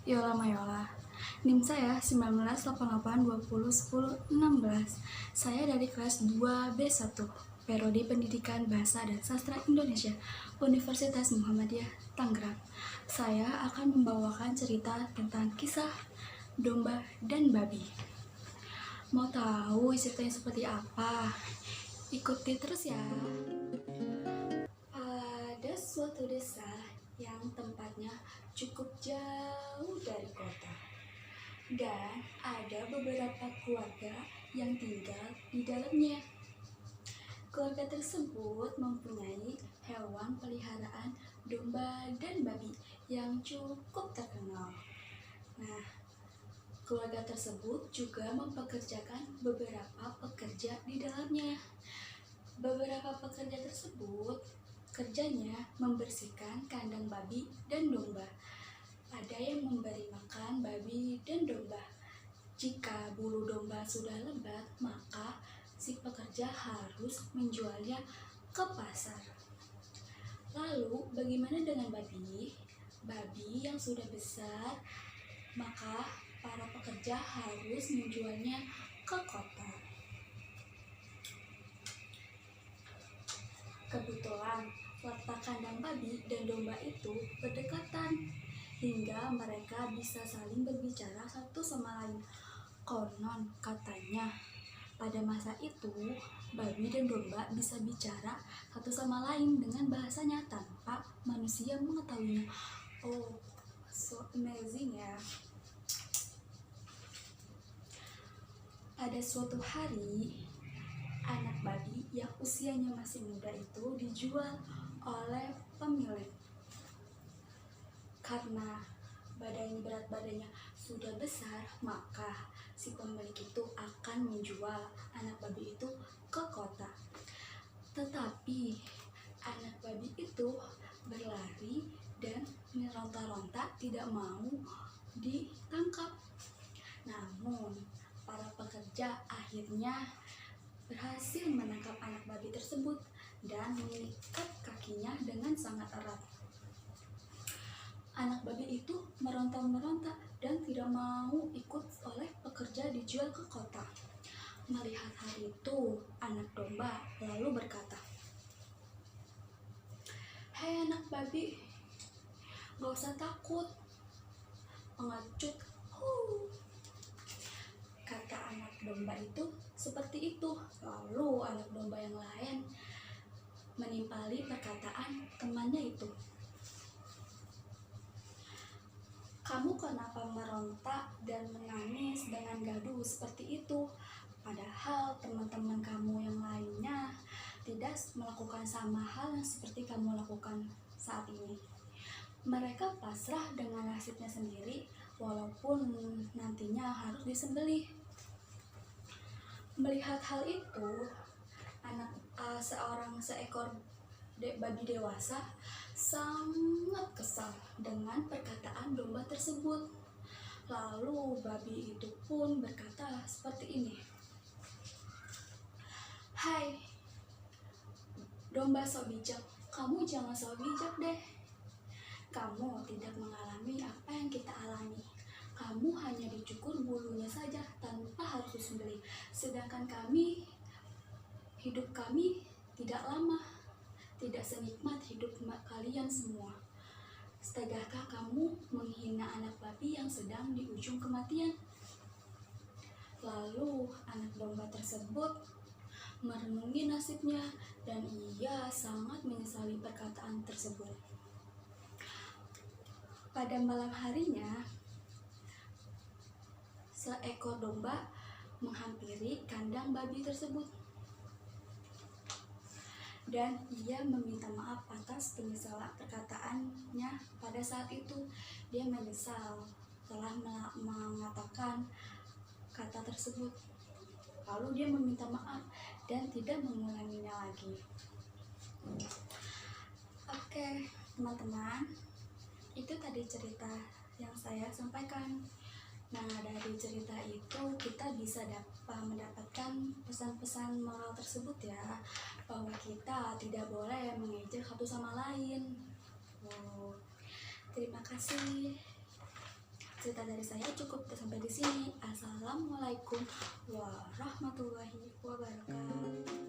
Yola Mayola. NIM saya 1988201016. Saya dari kelas 2B1, Prodi Pendidikan Bahasa dan Sastra Indonesia, Universitas Muhammadiyah, Tangerang. Saya akan membawakan cerita tentang kisah domba dan babi. Mau tahu ceritanya seperti apa? Ikuti terus ya. Ada suatu desa yang tempatnya cukup jauh dari kota, dan ada beberapa keluarga yang tinggal di dalamnya. Keluarga tersebut mempunyai hewan peliharaan domba dan babi yang cukup terkenal. Nah, keluarga tersebut juga mempekerjakan beberapa pekerja di dalamnya. Beberapa pekerja tersebut kerjanya membersihkan kandang babi dan domba. Ada yang memberi makan babi dan domba. Jika bulu domba sudah lebat, maka si pekerja harus menjualnya ke pasar. Lalu, bagaimana dengan babi? Babi yang sudah besar, maka para pekerja harus menjualnya ke kota. Kebetulan, letak kandang babi dan domba itu berdekatan, hingga mereka bisa saling berbicara satu sama lain. Konon katanya, pada masa itu, babi dan domba bisa bicara satu sama lain dengan bahasanya tanpa manusia mengetahuinya. Oh, so amazing ya. Pada suatu hari, anak babi yang usianya masih muda itu dijual oleh pemilik. Karena berat badannya sudah besar, maka si pemilik itu akan menjual anak babi itu ke kota. Tetapi anak babi itu berlari dan meronta-ronta tidak mau ditangkap. Namun para pekerja akhirnya berhasil menangkap anak babi tersebut dan mengikat kakinya dengan sangat erat. Anak babi itu meronta-meronta dan tidak mau ikut oleh pekerja dijual ke kota. Melihat hal itu, anak domba lalu berkata, "Hei anak babi, gak usah takut, pengecut." Kata anak domba itu seperti itu. Lalu anak domba yang lain menimpali perkataan temannya itu. "Kamu kenapa meronta dan menangis dengan gaduh seperti itu? Padahal teman-teman kamu yang lainnya tidak melakukan sama hal yang seperti kamu lakukan saat ini. Mereka pasrah dengan nasibnya sendiri walaupun nantinya harus disembelih." Melihat hal itu, seekor babi dewasa sangat kesal dengan perkataan domba tersebut. Lalu babi itu pun berkata seperti ini, "Hai domba sok bijak, kamu jangan sok bijak deh. Kamu tidak mengalami apa yang kita alami. Kamu hanya dicukur bulunya saja tanpa harus disembelih. Sedangkan hidup kami tidak lama, tidak senikmat hidup kalian semua. Tegakah kamu menghina anak babi yang sedang di ujung kematian?" Lalu anak domba tersebut merenungi nasibnya dan ia sangat menyesali perkataan tersebut. Pada malam harinya, seekor domba menghampiri kandang babi tersebut dan ia meminta maaf atas penyesalan perkataannya pada saat itu. Dia menyesal telah mengatakan kata tersebut. Lalu dia meminta maaf dan tidak mengulanginya lagi. Oke, teman-teman, itu tadi cerita yang saya sampaikan. Nah, dari cerita itu kita bisa mendapatkan pesan-pesan moral tersebut ya, bahwa kita tidak boleh mengejek satu sama lain. Terima kasih. Cerita dari saya cukup sampai di sini. Assalamualaikum warahmatullahi wabarakatuh.